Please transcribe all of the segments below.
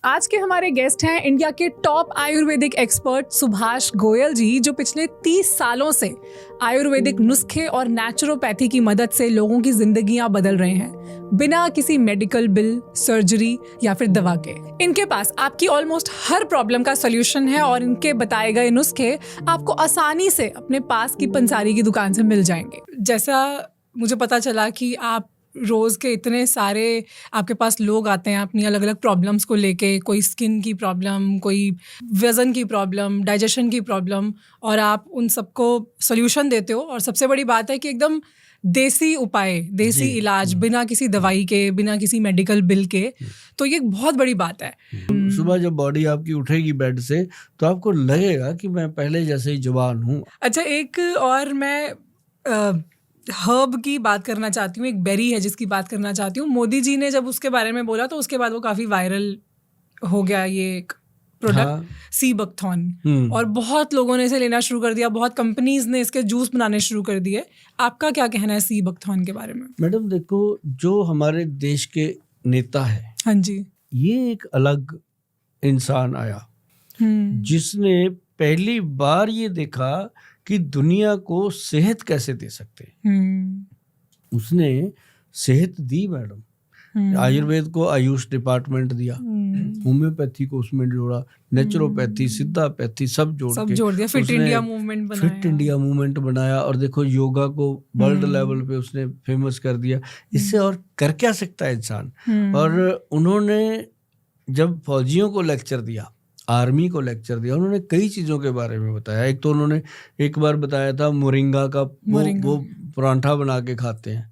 आज के हमारे गेस्ट हैं इंडिया के टॉप आयुर्वेदिक एक्सपर्ट सुभाष गोयल जी, जो पिछले 30 सालों से आयुर्वेदिक नुस्खे और नेचुरोपैथी की मदद से लोगों की जिंदगियां बदल रहे हैं बिना किसी मेडिकल बिल, सर्जरी या फिर दवा के। इनके पास आपकी ऑलमोस्ट हर प्रॉब्लम का सॉल्यूशन है और इनके बताए गए नुस्खे आपको आसानी से अपने पास की पंसारी की दुकान से मिल जाएंगे। जैसा मुझे पता चला कि आप रोज़ के इतने सारे आपके पास लोग आते हैं अपनी अलग अलग प्रॉब्लम्स को लेके, कोई स्किन की प्रॉब्लम, कोई वज़न की प्रॉब्लम, डाइजेशन की प्रॉब्लम, और आप उन सबको सॉल्यूशन देते हो। और सबसे बड़ी बात है कि एकदम देसी उपाय, देसी इलाज, बिना किसी दवाई के, बिना किसी मेडिकल बिल के। तो ये बहुत बड़ी बात है। सुबह जब बॉडी आपकी उठेगी बेड से तो आपको लगेगा कि मैं पहले जैसे ही जवान हूँ। अच्छा, एक और मैं हर्ब की बात करना चाहती हूँ, एक बेरी है जिसकी बात करना चाहती हूँ। मोदी जी ने जब उसके बारे में बोला तो उसके बाद वो काफ़ी वायरल हो गया ये एक प्रोडक्ट, सी बकथॉर्न, और बहुत लोगों ने इसे लेना शुरू कर दिया, बहुत कंपनीज ने इसके जूस बनाने शुरू कर दिए। आपका क्या कहना है सी बकथॉर्न के बारे में? मैडम देखो, जो हमारे देश के नेता है, हाँ जी, ये एक अलग इंसान आया जिसने पहली बार ये देखा कि दुनिया को सेहत कैसे दे सकते हैं। उसने सेहत दी मैडम। आयुर्वेद को आयुष डिपार्टमेंट दिया, होम्योपैथी को उसमें जोड़ा, नेचुरोपैथी, सिद्धापैथी सब जोड़ दिया। फिट इंडिया मूवमेंट बनाया और देखो योगा को वर्ल्ड लेवल पे उसने फेमस कर दिया। इससे और कर क्या सकता है इंसान। और उन्होंने जब फौजियों को लेक्चर दिया, आर्मी को लेक्चर दिया, उन्होंने कई चीज़ों के बारे में बताया। एक तो उन्होंने एक बार बताया था मोरिंगा का वो परांठा बना के खाते हैं।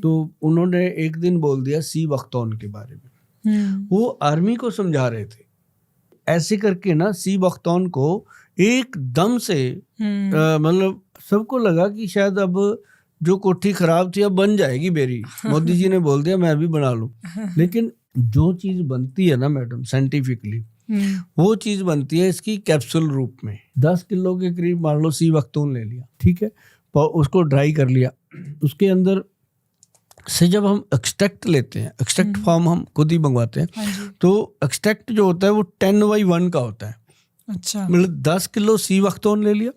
तो उन्होंने एक दिन बोल दिया सी बकथॉर्न के बारे में। वो आर्मी को समझा रहे थे। ऐसे करके ना सी बकथॉर्न को एकदम से मतलब सबको लगा कि शायद अब जो कोठी खराब थी अब बन जाएगी बेरी। मोदी जी ने बोल दिया मैं भी बना लूं। लेकिन जो चीज़ बनती है ना मैडम साइंटिफिकली, वो चीज बनती है इसकी कैप्सूल रूप में। 10 किलो के करीब मान लो सी बकथॉर्न ले लिया, ठीक है, उसको ड्राई कर लिया। उसके अंदर से जब हम एक्सट्रैक्ट लेते हैं, एक्सट्रैक्ट फॉर्म हम खुद ही मंगवाते हैं, तो एक्सट्रैक्ट जो होता है वो 10/1 का होता है। अच्छा, मतलब 10 किलो सी बकथॉर्न ले लिया,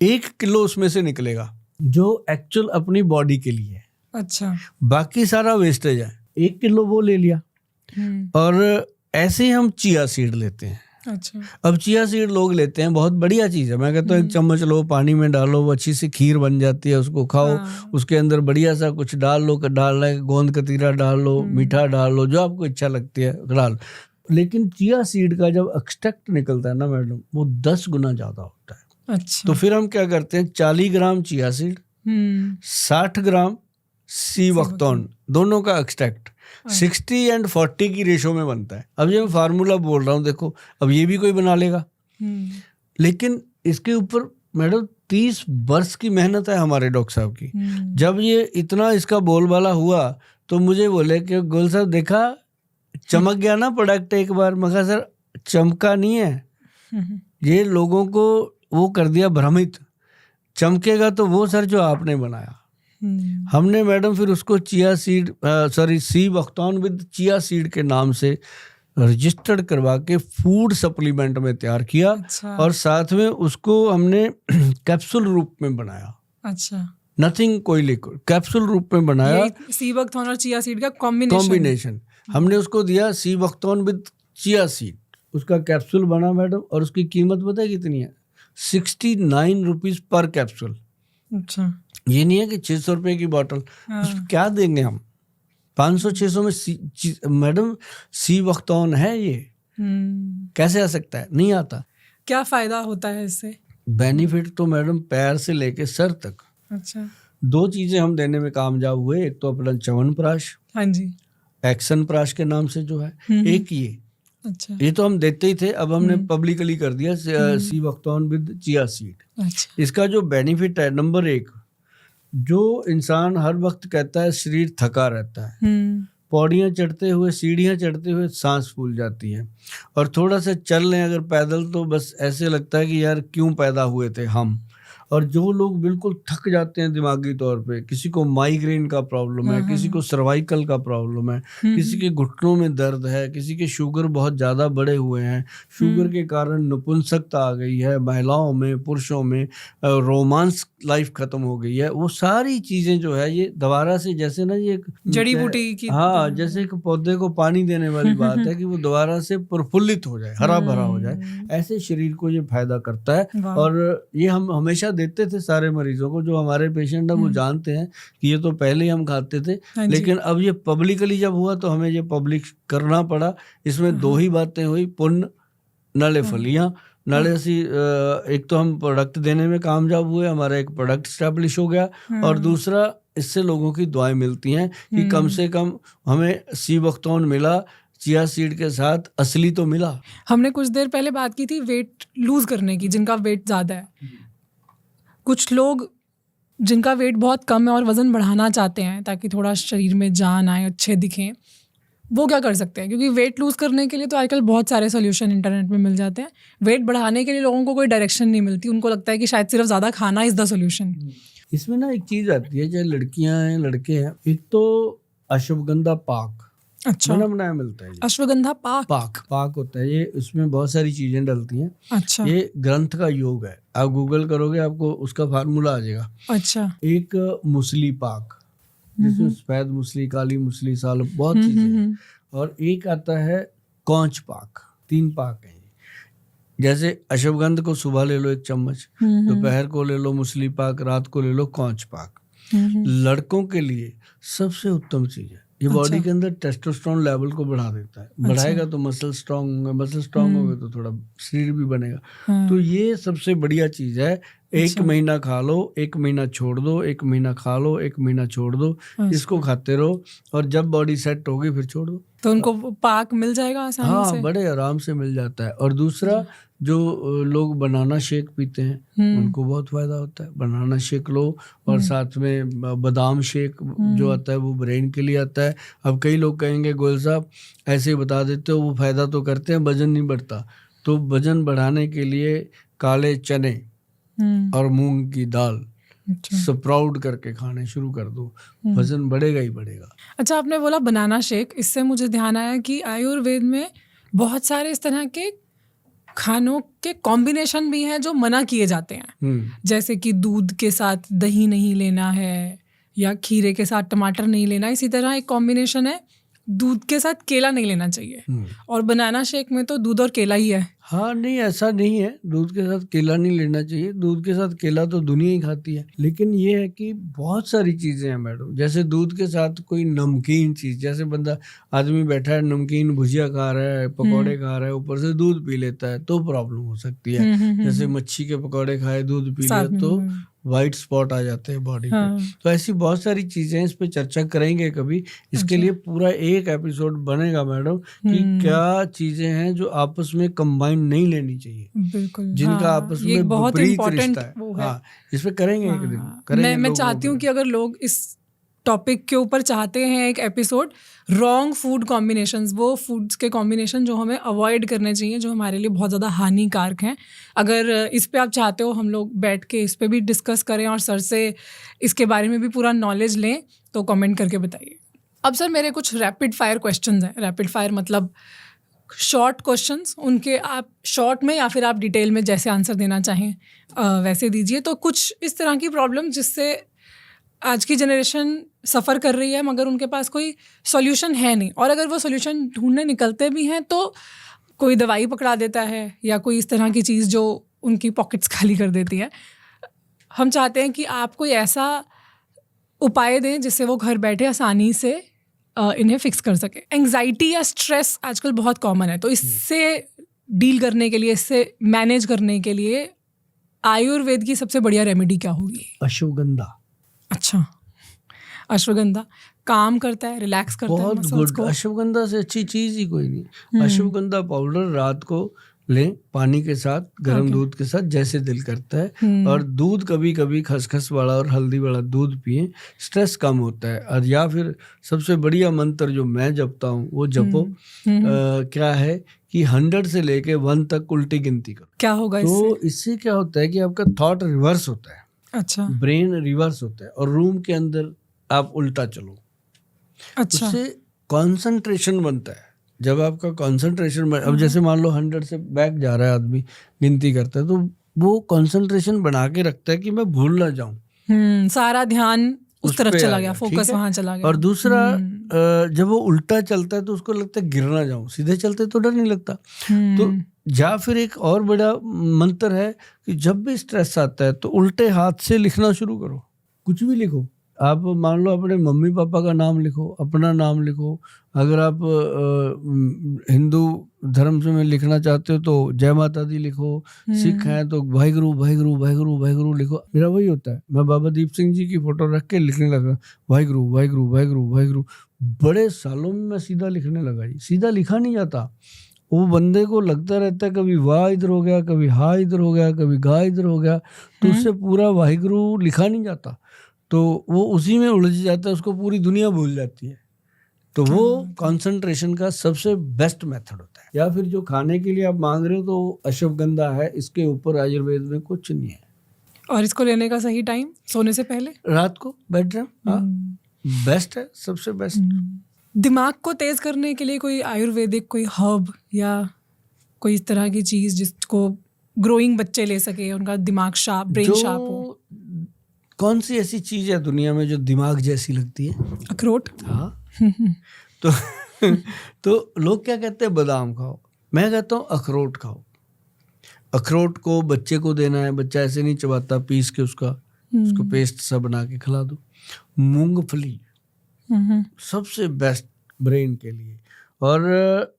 1 किलो उसमें से निकलेगा जो एक्चुअल अपनी बॉडी के लिए है। अच्छा, बाकी सारा वेस्टेज है। 1 किलो वो ले लिया। और ऐसे ही हम चिया सीड लेते हैं। अच्छा, अब चिया सीड लोग लेते हैं, बहुत बढ़िया चीज़ है। मैं कहता हूँ 1 चम्मच लो, पानी में डालो, वो अच्छी सी खीर बन जाती है, उसको खाओ। उसके अंदर बढ़िया सा कुछ डाल लो, डालना है गोंद कतीरा डाल लो, मीठा डाल लो, जो आपको इच्छा लगती है डाल। लेकिन चिया सीड का जब एक्सट्रैक्ट निकलता है ना मैडम, वो 10 गुना ज़्यादा होता है। अच्छा, तो फिर हम क्या करते हैं, 40 ग्राम चिया सीड, 60 ग्राम सी बकथॉर्न, दोनों का एक्सट्रैक्ट 60 और 40 की रेशो में बनता है। अब ये मैं फार्मूला बोल रहा हूँ, देखो अब ये भी कोई बना लेगा। लेकिन इसके ऊपर मैडम 30 वर्ष की मेहनत है हमारे डॉक्टर साहब की। जब ये इतना इसका बोलबाला हुआ तो मुझे बोले कि गोल साहब देखा चमक गया ना प्रोडक्ट एक बार। मैं कहा सर चमका नहीं है, ये लोगों को वो कर दिया भ्रमित। चमकेगा तो वो सर जो आपने बनाया। हमने मैडम फिर उसको chia seed sea buckthorn with chia seed के नाम से रजिस्टर्ड करवा के फूड सप्लीमेंट में तैयार किया। अच्छा, और साथ में उसको हमने कैप्सूल रूप में बनाया। अच्छा, नथिंग कोई लिक्विड, कैप्सूल रूप में बनाया। सी बकथॉर्न और चिया सीड का कॉम्बिनेशन हमने उसको दिया, sea buckthorn with chia seed. उसका कैप्सूल बना मैडम, और उसकी कीमत पता है कितनी है? 69 रुपीज पर कैप्सूल। अच्छा, ये नहीं है कि 600 रुपए की बोतल। उसमें क्या देंगे हम? 500-600 में मैडम सी बकथॉर्न है ये। कैसे आ सकता है? नहीं आता। क्या फायदा होता है इससे? बेनिफिट तो मैडम पैर से लेके सर तक। अच्छा, 2 चीजें हम देने में कामयाब हुए। एक तो अपना च्यवनप्राश, हाँ जी, एक्शन प्राश के नाम से जो है, एक ये। अच्छा, ये तो हम देते ही थे, अब हमने पब्लिकली कर दिया sea buckthorn with chia seed. अच्छा, इसका जो बेनिफिट है, नंबर 1, जो इंसान हर वक्त कहता है शरीर थका रहता है, पौड़ियाँ चढ़ते हुए, सीढ़ियाँ चढ़ते हुए सांस फूल जाती है, और थोड़ा सा चल लें अगर पैदल तो बस ऐसे लगता है कि यार क्यों पैदा हुए थे हम। और जो लोग बिल्कुल थक जाते हैं दिमागी तौर पे, किसी को माइग्रेन का प्रॉब्लम है, किसी को सर्वाइकल का प्रॉब्लम है, किसी के घुटनों में दर्द है, किसी के शुगर बहुत ज़्यादा बढ़े हुए हैं, शुगर के कारण नपुंसकता आ गई है महिलाओं में, पुरुषों में, रोमांस लाइफ खत्म हो गई है, वो सारी चीज़ें जो है ये दोबारा से, जैसे ना ये जड़ी बूटी की, हाँ, जैसे एक पौधे को पानी देने वाली बात है कि वो दोबारा से प्रफुल्लित हो जाए, हरा भरा हो जाए, ऐसे शरीर को ये फायदा करता है। और ये हम हमेशा देते थे सारे मरीजों को, जो हमारे पेशेंट है वो जानते हैं कि ये तो पहले ही हम खाते थे, लेकिन अब ये पब्लिकली जब हुआ तो हमें ये पब्लिक करना पड़ा। इसमें दो ही बातें हुई, पुण्य नाले फलियां। नाले असी एक तो हम प्रोडक्ट देने में कामयाब हुए, हमारा एक प्रोडक्ट स्टैब्लिश हो गया, और दूसरा इससे लोगों की दुआएं मिलती हैं कि कम से कम हमें सी बख्तौन मिला, चिया सीड के साथ असली तो मिला। हमने कुछ देर पहले बात की थी वेट लूज करने की, जिनका वेट ज़्यादा है। कुछ लोग जिनका वेट बहुत कम है और वज़न बढ़ाना चाहते हैं ताकि थोड़ा शरीर में जान आए, अच्छे दिखें, वो क्या कर सकते हैं? क्योंकि वेट लूज़ करने के लिए तो आजकल बहुत सारे सोल्यूशन इंटरनेट में मिल जाते हैं। वेट बढ़ाने के लिए लोगों को कोई डायरेक्शन नहीं मिलती, उनको लगता है कि शायद सिर्फ ज़्यादा खाना इज़ द सोल्यूशन। इसमें ना एक चीज़ आती है, चाहे लड़कियां हैं लड़के हैं, एक तो अश्वगंधा पाक अच्छा बनाया मिलता है। अश्वगंधा पाक होता है ये, उसमें बहुत सारी चीजें डलती हैं। अच्छा, ये ग्रंथ का योग है, आप गूगल करोगे आपको उसका फार्मूला आ जाएगा। अच्छा, एक मूसली पाक, जिसमें सफेद मूसली, काली मूसली, साल बहुत चीजें हैं। और एक आता है कौच पाक, 3 पाक है। जैसे अश्वगंध को सुबह ले लो 1 चम्मच, दोपहर को ले लो मूसली पाक, रात को ले लो कौच पाक। लड़कों के लिए सबसे उत्तम चीज है, ये बॉडी के अंदर टेस्टोस्टेरोन लेवल को बढ़ा देता है। बढ़ाएगा तो मसल स्ट्रांग होंगे, मसल स्ट्रांग होंगे तो थोड़ा शरीर भी बनेगा। तो ये सबसे बढ़िया चीज है। 1 महीना खा लो, 1 महीना छोड़ दो, 1 महीना खा लो, 1 महीना छोड़ दो, इसको खाते रहो, और जब बॉडी सेट होगी फिर छोड़ दो। तो उनको पाक मिल जाएगा आसानी से? बड़े आराम से मिल जाता है। और दूसरा, जो लोग बनाना शेक पीते हैं उनको बहुत फायदा होता है, बनाना शेक लो, और साथ में बादाम शेक जो आता है वो ब्रेन के लिए आता है। अब कई लोग कहेंगे गोयल साहब ऐसे ही बता देते हो, वो फायदा तो करते हैं, वजन नहीं बढ़ता। तो वजन बढ़ाने के लिए काले चने और मूंग की दाल स्प्राउट करके खाने शुरू कर दो, वजन बढ़ेगा ही बढ़ेगा। अच्छा, आपने बोला बनाना शेक, इससे मुझे ध्यान आया कि आयुर्वेद में बहुत सारे इस तरह के खानों के कॉम्बिनेशन भी हैं जो मना किए जाते हैं। जैसे कि दूध के साथ दही नहीं लेना है, या खीरे के साथ टमाटर नहीं लेना। इसी तरह एक कॉम्बिनेशन है, दूध के साथ केला नहीं लेना चाहिए, और बनाना शेक में तो दूध और केला ही है। हाँ, नहीं ऐसा नहीं है, दूध के साथ केला नहीं लेना चाहिए। दूध के साथ केला तो दुनिया ही खाती है, लेकिन ये है कि बहुत सारी चीजें हैं मैडम। जैसे दूध के साथ कोई नमकीन चीज, जैसे बंदा आदमी बैठा है, नमकीन भुजिया खा रहा है, पकौड़े खा रहा है, ऊपर से दूध पी लेता है, तो प्रॉब्लम हो सकती है। जैसे मच्छी के पकौड़े खाए, दूध पी लिया, तो वाइट स्पॉट आ जाते हैं बॉडी पे। तो ऐसी बहुत सारी चीजें हैं, इस पे चर्चा करेंगे कभी। इसके लिए पूरा एक एपिसोड बनेगा मैडम कि क्या चीजें हैं जो आपस में कंबाइन नहीं लेनी चाहिए, बिल्कुल, जिनका आपस में बहुत विपरीत रिश्ता है। इस पे करेंगे एक दिन, करेंगे। मैं चाहती हूँ कि अगर लोग इस टॉपिक के ऊपर चाहते हैं एक एपिसोड, रॉन्ग फूड कॉम्बिनेशंस, वो फूड्स के कॉम्बिनेशन जो हमें अवॉइड करने चाहिए, जो हमारे लिए बहुत ज़्यादा हानिकारक हैं, अगर इस पे आप चाहते हो हम लोग बैठ के इस पे भी डिस्कस करें और सर से इसके बारे में भी पूरा नॉलेज लें, तो कमेंट करके बताइए। अब सर मेरे कुछ रैपिड फायर क्वेश्चंस हैं। रैपिड फायर मतलब शॉर्ट क्वेश्चंस, उनके आप शॉर्ट में या फिर आप डिटेल में जैसे आंसर देना चाहें वैसे दीजिए। तो कुछ इस तरह की प्रॉब्लम जिससे आज की जनरेशन सफ़र कर रही है, मगर उनके पास कोई सॉल्यूशन है नहीं, और अगर वो सॉल्यूशन ढूंढने निकलते भी हैं तो कोई दवाई पकड़ा देता है या कोई इस तरह की चीज़ जो उनकी पॉकेट्स खाली कर देती है। हम चाहते हैं कि आप कोई ऐसा उपाय दें जिससे वो घर बैठे आसानी से इन्हें फिक्स कर सके। एंग्जाइटी या स्ट्रेस आजकल बहुत कॉमन है, तो इससे डील करने के लिए, इससे मैनेज करने के लिए आयुर्वेद की सबसे बढ़िया रेमेडी क्या होगी? अश्वगंधा। अच्छा, अश्वगंधा काम करता है, रिलैक्स करता है बहुत गुड। अश्वगंधा से अच्छी चीज ही कोई नहीं। अश्वगंधा पाउडर रात को लें पानी के साथ, गर्म दूध के साथ, जैसे दिल करता है। और दूध कभी कभी खसखस वाला और हल्दी वाला दूध पिए, स्ट्रेस कम होता है। और या फिर सबसे बढ़िया मंत्र जो मैं जपता हूँ वो जपो। क्या है कि 100 से लेके 1 तक उल्टी गिनती करो। क्या होगा तो इससे क्या होता है कि आपका थॉट रिवर्स होता है। अच्छा ब्रेन रिवर्स होता है, और रूम के अंदर आप उल्टा चलो, अच्छा उससे कंसंट्रेशन बनता है। जब आपका कंसंट्रेशन अब जैसे मान लो 100 से बैक जा रहा है आदमी, गिनती करता है, तो वो कंसंट्रेशन बना के रखता है कि मैं भूल ना जाऊं, सारा ध्यान उस तरफ पे चला आ गया, ठीक फोकस है? वहां चला गया। और दूसरा जब वो उल्टा चलता है तो उसको लगता है गिर ना जाऊं, सीधे चलते तो डर नहीं लगता। तो या फिर एक और बड़ा मंत्र है कि जब भी स्ट्रेस आता है तो उल्टे हाथ से लिखना शुरू करो, कुछ भी लिखो। आप मान लो अपने मम्मी पापा का नाम लिखो, अपना नाम लिखो। अगर आप हिंदू धर्म से में लिखना चाहते हो तो जय माता दी लिखो, सिख हैं तो वाहिगुरु वाहिगुरु वाहिगुरु वाहिगुरु लिखो। मेरा वही होता है, मैं बाबा दीप सिंह जी की फोटो रख के लिखने लगा वाहिगुरु वाहिगुरु वाहिगुरु वाहिगुरु। बड़े सालों में मैं सीधा लिखने लगा जी, सीधा लिखा नहीं जाता। वो बंदे को लगता रहता है कभी वाह इधर हो गया, कभी हा इधर हो गया, कभी गा इधर हो गया, तो उससे पूरा वाहिगुरु लिखा नहीं जाता, तो वो उसी में उलझ जाता है, उसको पूरी दुनिया भूल जाती है। तो वो कंसंट्रेशन का सबसे बेस्ट मेथड होता है। या फिर जो खाने के लिए आप मांग रहे हो तो अश्वगंधा है, इसके ऊपर आयुर्वेद में कुछ नहीं है। और इसको लेने का सही टाइम सोने से पहले, रात को बेडरूम, हाँ बेस्ट है, सबसे बेस्ट। दिमाग को तेज करने के लिए कोई आयुर्वेदिक कोई हर्ब या कोई इस तरह की चीज जिसको ग्रोइंग बच्चे ले सके, उनका दिमाग शार्प, ब्रेन शार्प हो? कौन सी ऐसी चीज है दुनिया में जो दिमाग जैसी लगती है? अखरोट। हाँ तो लोग क्या कहते हैं, बादाम खाओ, मैं कहता हूँ अखरोट खाओ। अखरोट को बच्चे को देना है, बच्चा ऐसे नहीं चबाता, पीस के उसको पेस्ट सा बना के खिला दो। मूंगफली सबसे बेस्ट ब्रेन के लिए। और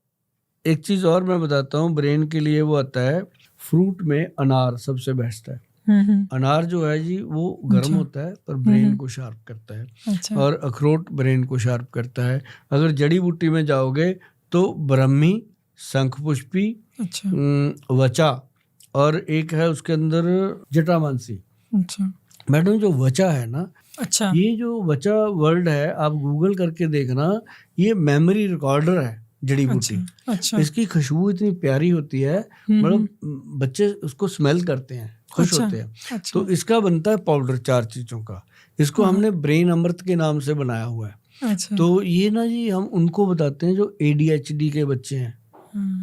एक चीज और मैं बताता हूँ ब्रेन के लिए, वो आता है फ्रूट में अनार सबसे बेस्ट है। अनार जो है जी वो गर्म होता है पर ब्रेन को शार्प करता है। अच्छा। और अखरोट ब्रेन को शार्प करता है। अगर जड़ी बूटी में जाओगे तो ब्रह्मी, शंखपुष्पी, अच्छा। वचा, और एक है उसके अंदर जटामांसी। अच्छा। मैडम जो वचा है ना, अच्छा, ये जो वचा वर्ड है आप गूगल करके देखना, ये मेमोरी रिकॉर्डर है जड़ी बूटी। अच्छा। इसकी खुशबू इतनी प्यारी होती है, मतलब बच्चे उसको स्मेल करते हैं, खुश होते हैं। अच्छा। तो इसका बनता है पाउडर 4 चीजों का। इसको हमने ब्रेन अमृत के नाम से बनाया हुआ है। अच्छा। तो ये ना जी हम उनको बताते हैं जो ADHD के बच्चे हैं,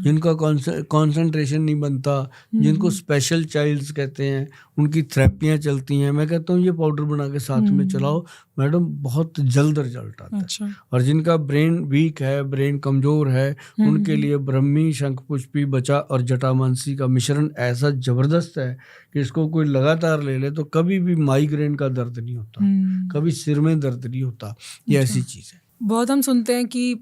जिनका कंसंट्रेशन नहीं बनता, जिनको स्पेशल चाइल्ड्स कहते हैं, उनकी थेरेपियां चलती हैं। मैं कहता हूँ ये पाउडर बना के साथ में चलाओ मैडम, बहुत जल्द रिजल्ट आता है। अच्छा। और जिनका ब्रेन वीक है, ब्रेन कमजोर है, उनके लिए ब्रह्मी, शंखपुष्पी, बचा और जटामांसी का मिश्रण ऐसा जबरदस्त है कि इसको कोई लगातार ले ले तो कभी भी माइग्रेन का दर्द नहीं होता, कभी सिर में दर्द नहीं होता। ये ऐसी चीज है। बहुत हम सुनते हैं कि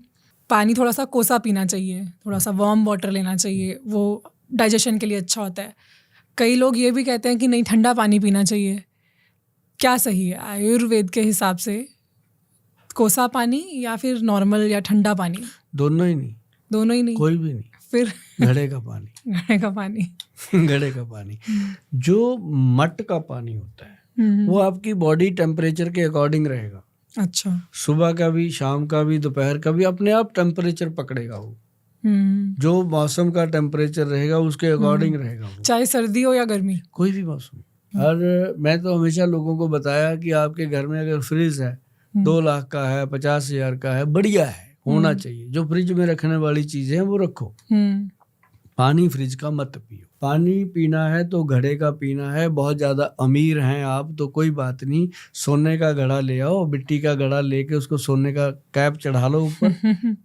पानी थोड़ा सा कोसा पीना चाहिए, थोड़ा सा वार्म वाटर लेना चाहिए, वो डाइजेशन के लिए अच्छा होता है। कई लोग ये भी कहते हैं कि नहीं, ठंडा पानी पीना चाहिए। क्या सही है आयुर्वेद के हिसाब से, कोसा पानी या फिर नॉर्मल या ठंडा पानी? दोनों ही नहीं। दोनों ही नहीं? कोई भी नहीं। फिर घड़े का पानी। घड़े का पानी। घड़े का पानी जो मट का पानी होता है वो आपकी बॉडी टेम्परेचर के अकॉर्डिंग रहेगा। अच्छा। सुबह का भी, शाम का भी, दोपहर का भी, अपने आप टेम्परेचर पकड़ेगा वो। जो मौसम का टेम्परेचर रहेगा उसके अकॉर्डिंग रहेगा वो, चाहे सर्दी हो या गर्मी, कोई भी मौसम। और मैं तो हमेशा लोगों को बताया कि आपके घर में अगर फ्रिज है 2 लाख का है, 50,000 का है, बढ़िया है, होना चाहिए। जो फ्रिज में रखने वाली चीजें हैं वो रखो। पानी फ्रिज का मत पियो। पानी पीना है तो घड़े का पीना है। बहुत ज्यादा अमीर हैं आप तो कोई बात नहीं, सोने का घड़ा ले आओ, मिट्टी का घड़ा लेके उसको सोने का कैप चढ़ा लो ऊपर,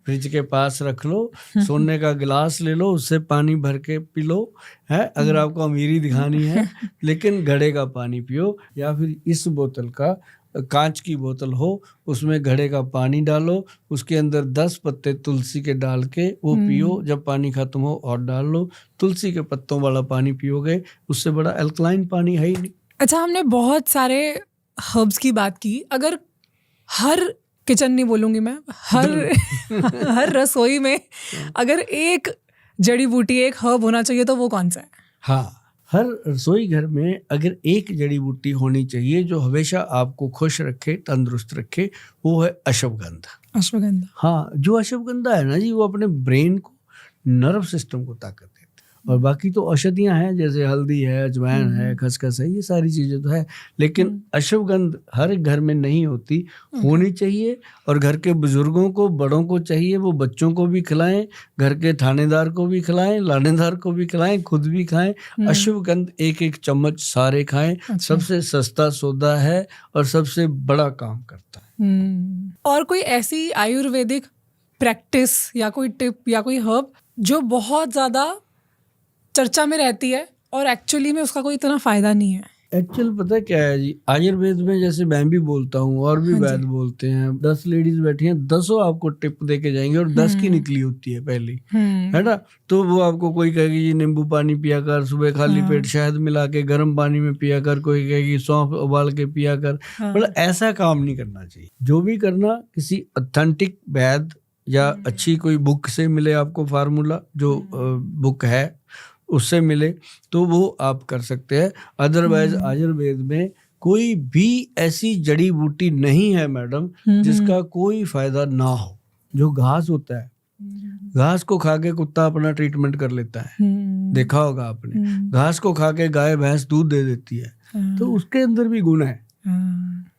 फ्रिज के पास रख लो, सोने का गिलास ले लो, उससे पानी भर के पी लो, है अगर आपको अमीरी दिखानी है। लेकिन घड़े का पानी पियो। या फिर इस बोतल का, कांच की बोतल हो, उसमें घड़े का पानी डालो, उसके अंदर 10 पत्ते तुलसी के डाल के वो पियो। जब पानी खत्म हो और डाल लो। तुलसी के पत्तों वाला पानी पियोगे, उससे बड़ा अल्कलाइन पानी है ही नहीं। अच्छा, हमने बहुत सारे हर्ब्स की बात की। अगर हर किचन नहीं बोलूँगी मैं, हर रसोई में अगर एक जड़ी बूटी, एक हर्ब होना चाहिए तो वो कौन सा है? हाँ, हर रसोई घर में अगर एक जड़ी बूटी होनी चाहिए जो हमेशा आपको खुश रखे, तंदुरुस्त रखे, वो है अश्वगंधा। अश्वगंधा। हाँ, जो अश्वगंधा है ना जी, वो अपने ब्रेन को, नर्व सिस्टम को ताकत देता है। और बाकी तो औषधियां हैं, जैसे हल्दी है, अजवाइन है, खसखस है, ये सारी चीजें तो है, लेकिन अश्वगंध हर एक घर में नहीं होती, होनी चाहिए। और घर के बुजुर्गों को, बड़ों को चाहिए, वो बच्चों को भी खिलाएं, घर के थानेदार को भी खिलाएं, लानेदार को भी खिलाएं, खुद भी खाएं। अश्वगंध एक एक चम्मच सारे खाएं। सबसे सस्ता सौदा है और सबसे बड़ा काम करता है। और कोई ऐसी आयुर्वेदिक प्रैक्टिस या कोई टिप या कोई हर्ब जो बहुत ज्यादा चर्चा में रहती है और एक्चुअली में उसका कोई इतना फायदा नहीं है? एक्चुअल पता है क्या है जी, आयुर्वेद में जैसे मैं भी बोलता हूँ और भी वैद्य बोलते हैं, 10 लेडीज बैठी हैं, 10 आपको टिप दे के जाएंगे और 10 की निकली होती है पहली, है ना। तो वो आपको कोई कहेगी जी नींबू पानी पिया कर, सुबह खाली पेट शहद मिला के गर्म पानी में पिया कर, कोई कहेगी सौंफ उबाल के पिया कर। मतलब ऐसा काम नहीं करना चाहिए। जो भी करना किसी ऑथेंटिक वैद्य या अच्छी कोई बुक से मिले, आपको फार्मूला जो बुक है उससे मिले तो वो आप कर सकते हैं। अदरवाइज आयुर्वेद में कोई भी ऐसी जड़ी बूटी नहीं है मैडम जिसका कोई फायदा ना हो। जो घास होता है, घास को खा के कुत्ता अपना ट्रीटमेंट कर लेता है, देखा होगा आपने। घास को खा के गाय भैंस दूध दे देती है, तो उसके अंदर भी गुण है।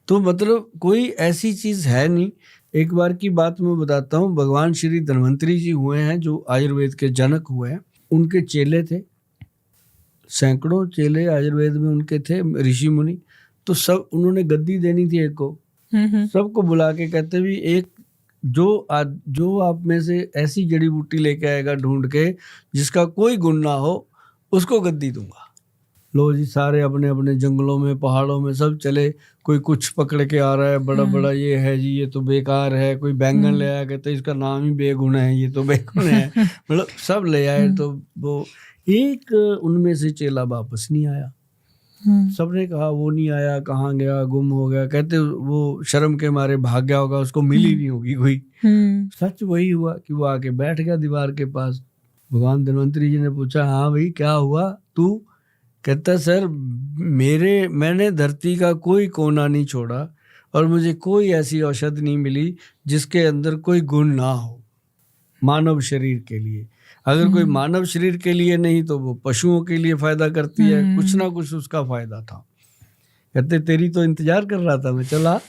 तो मतलब कोई ऐसी चीज है नहीं। एक बार की बात मैं बताता हूँ, भगवान श्री धन्वंतरी जी हुए हैं जो आयुर्वेद के जनक हुए हैं, उनके चेले थे, सैकड़ों चेले आयुर्वेद में उनके थे, ऋषि मुनि। तो सब उन्होंने गद्दी देनी थी एक को, सबको बुला के कहते भी एक जो आप में से ऐसी जड़ी बूटी लेके आएगा ढूंढ के जिसका कोई गुण ना हो, उसको गद्दी दूंगा। लो जी, सारे अपने अपने जंगलों में, पहाड़ों में सब चले। कोई कुछ पकड़ के आ रहा है, बड़ा बड़ा ये है जी, ये तो बेकार है। कोई बैंगन ले आया, कहते इसका नाम ही बेगुण है, ये तो बेगुण है। मतलब सब ले आए। तो वो एक उनमें से चेला वापस नहीं आया। सबने कहा वो नहीं आया, कहाँ गया, गुम हो गया। कहते वो शर्म के मारे भाग गया होगा, उसको मिली नहीं होगी कोई। सच वही हुआ कि वो आके बैठ गया दीवार के पास। भगवान धन्वंतरी जी ने पूछा, हाँ भाई क्या हुआ तू? कहता सर मैंने धरती का कोई कोना नहीं छोड़ा और मुझे कोई ऐसी औषधि नहीं मिली जिसके अंदर कोई गुण ना हो मानव शरीर के लिए। अगर कोई मानव शरीर के लिए नहीं तो वो पशुओं के लिए फायदा करती है, कुछ ना कुछ उसका फायदा था। कहते तेरी तो इंतजार कर रहा था मैं, चला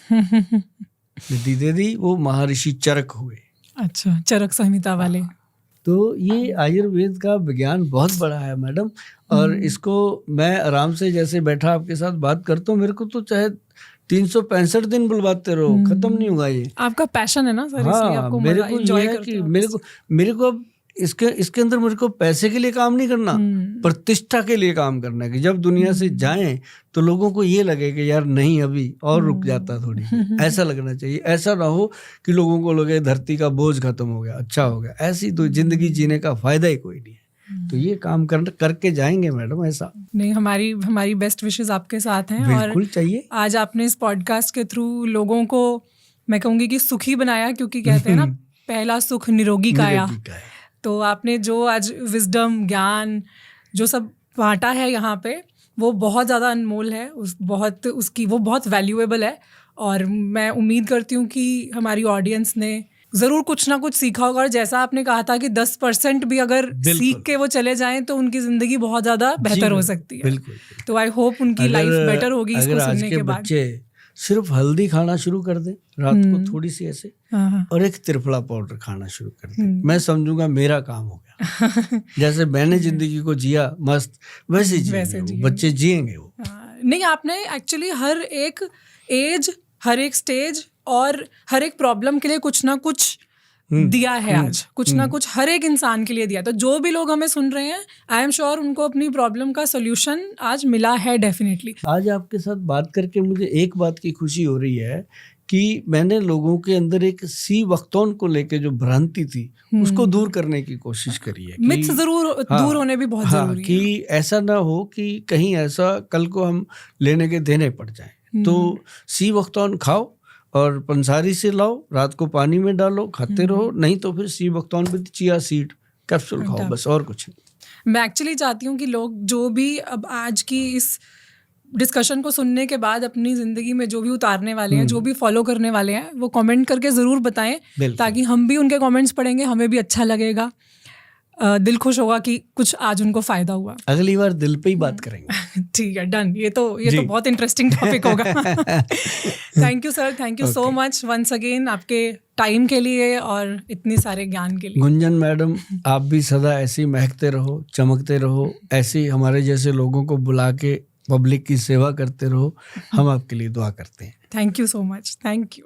दे दी। वो महर्षि चरक हुए। अच्छा, चरक संहिता वाले। तो ये आयुर्वेद का विज्ञान बहुत बड़ा है मैडम, और इसको मैं आराम से जैसे बैठा आपके साथ बात करता हूँ, मेरे को तो चाहे 365 दिन बुलवाते रहो, खत्म नहीं होगा ये। आपका पैशन है ना सर, हाँ, इसलिए आपको मेरे को ये है कि मेरे को अब इसके अंदर मेरे को पैसे के लिए काम नहीं करना, प्रतिष्ठा के लिए काम करना है। कि जब दुनिया से जाएं तो लोगों को ये लगे कि यार नहीं अभी और रुक जाता थोड़ी, ऐसा लगना चाहिए। ऐसा ना हो कि लोगों को लगे धरती का बोझ खत्म हो गया, अच्छा हो गया। ऐसी तो जिंदगी जीने का फायदा ही कोई नहीं है। तो ये काम करके जाएंगे मैडम। ऐसा नहीं, हमारी बेस्ट विशेस आपके साथ हैं। बिल्कुल चाहिए। आज आपने इस पॉडकास्ट के थ्रू लोगों को, मैं कहूँगी कि सुखी बनाया, क्योंकि कहते हैं ना पहला सुख निरोगी काया। तो आपने जो आज विजडम, ज्ञान जो सब बांटा है यहाँ पे, वो बहुत ज़्यादा अनमोल है, वो बहुत वैल्यूएबल है। और मैं उम्मीद करती हूँ कि हमारी ऑडियंस ने ज़रूर कुछ ना कुछ सीखा होगा। और जैसा आपने कहा था कि 10% भी अगर सीख के वो चले जाएं तो उनकी ज़िंदगी बहुत ज़्यादा बेहतर हो सकती है। बिल्कुल। तो आई होप उनकी लाइफ बेटर होगी इसको सुनने के बाद। बच्चे सिर्फ हल्दी खाना शुरू कर दे रात को थोड़ी सी ऐसे, और एक त्रिफला पाउडर खाना शुरू कर दे, मैं समझूंगा मेरा काम हो गया। जैसे मैंने जिंदगी को जिया मस्त, वैसे जिएंगे बच्चे, जिएंगे वो। नहीं, आपने एक्चुअली हर एक एज, हर एक स्टेज और हर एक प्रॉब्लम के लिए कुछ ना कुछ दिया है। आज कुछ ना कुछ हर एक इंसान के लिए दिया। तो जो भी लोग हमें सुन रहे हैं, आई एम श्योर उनको अपनी प्रॉब्लम का सोल्यूशन आज मिला है डेफिनेटली। आज आपके साथ बात करके मुझे एक बात की खुशी हो रही है कि मैंने लोगों के अंदर एक सी वक्तौन को लेके जो भ्रांति थी उसको दूर करने की कोशिश करी है। मिथ्स जरूर दूर होने भी बहुत जरूरी है कि ऐसा ना हो कि कहीं ऐसा कल को हम लेने के देने पड़ जाए। तो सी वक्तौन खाओ और पंसारी से लाओ, रात को पानी में डालो, खाते रहो। नहीं तो फिर सी वक्तौन पे चिया सीड कैप्सूल खाओ, बस और कुछ नहीं। मैं एक्चुअली चाहती हूँ कि लोग जो भी अब आज की इस डिस्कशन को सुनने के बाद अपनी ज़िंदगी में जो भी उतारने वाले हैं, जो भी फॉलो करने वाले हैं, वो कमेंट करके ज़रूर बताएं, ताकि हम भी उनके कमेंट्स पढ़ेंगे, हमें भी अच्छा लगेगा। दिल खुश होगा कि कुछ आज उनको फायदा हुआ। अगली बार दिल पे ही बात करेंगे। ठीक है, डन। ये तो बहुत इंटरेस्टिंग टॉपिक होगा। Thank you sir, thank you so much once again आपके टाइम के लिए और इतनी सारे ज्ञान के लिए। गुंजन मैडम, आप भी सदा ऐसे ही महकते रहो, चमकते रहो, ऐसे ही हमारे जैसे लोगों को बुला के पब्लिक की सेवा करते रहो। हम आपके लिए दुआ करते हैं। Thank you so much, thank you.